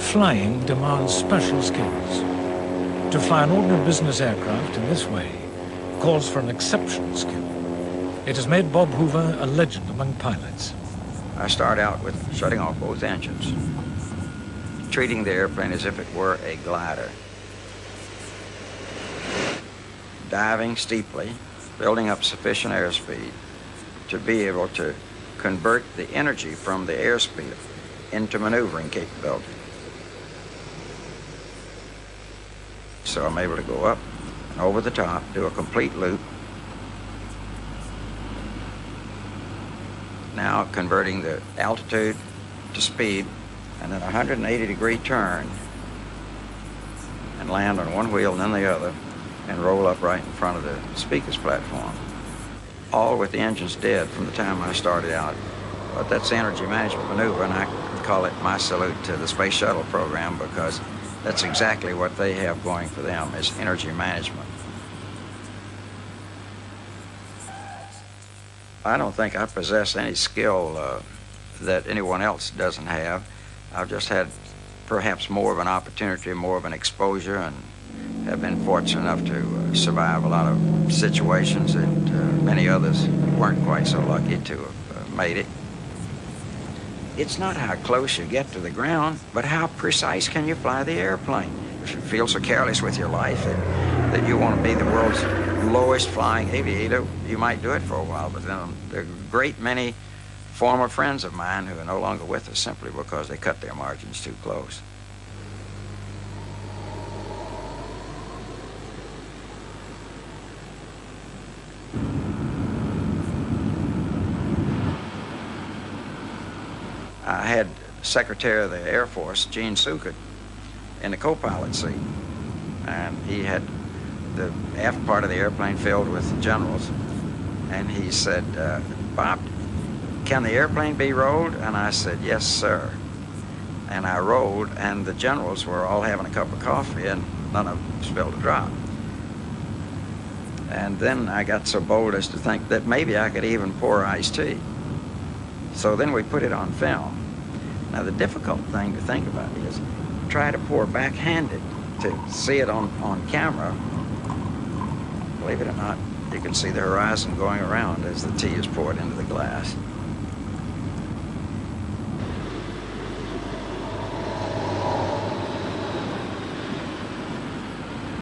flying demands special skills. To fly an ordinary business aircraft in this way calls for an exceptional skill. It has made Bob Hoover a legend among pilots. I start out with shutting off both engines, treating the airplane as if it were a glider. Diving steeply, building up sufficient airspeed to be able to convert the energy from the airspeed into maneuvering capability. So I'm able to go up and over the top, do a complete loop. Now converting the altitude to speed, and then a 180-degree turn and land on one wheel and then the other and roll up right in front of the speakers platform. All with the engines dead from the time I started out. But that's the energy management maneuver, and I call it my salute to the Space Shuttle program, because that's exactly what they have going for them, is energy management. I don't think I possess any skill that anyone else doesn't have. I've just had perhaps more of an opportunity, more of an exposure, and have been fortunate enough to survive a lot of situations that many others weren't quite so lucky to have made it. It's not how close you get to the ground, but how precise can you fly the airplane. If you feel so careless with your life that you want to be the world's lowest flying aviator, you might do it for a while, but then there are a great many former friends of mine who are no longer with us simply because they cut their margins too close. I had Secretary of the Air Force, Gene Sukert, in the co-pilot seat, and he had the aft part of the airplane filled with generals, and he said, "Bob, can the airplane be rolled?" And I said, "Yes, sir." And I rolled, and the generals were all having a cup of coffee, and none of them spilled a drop. And then I got so bold as to think that maybe I could even pour iced tea. So then we put it on film. Now the difficult thing to think about is try to pour backhanded to see it on camera. Believe it or not, you can see the horizon going around as the tea is poured into the glass.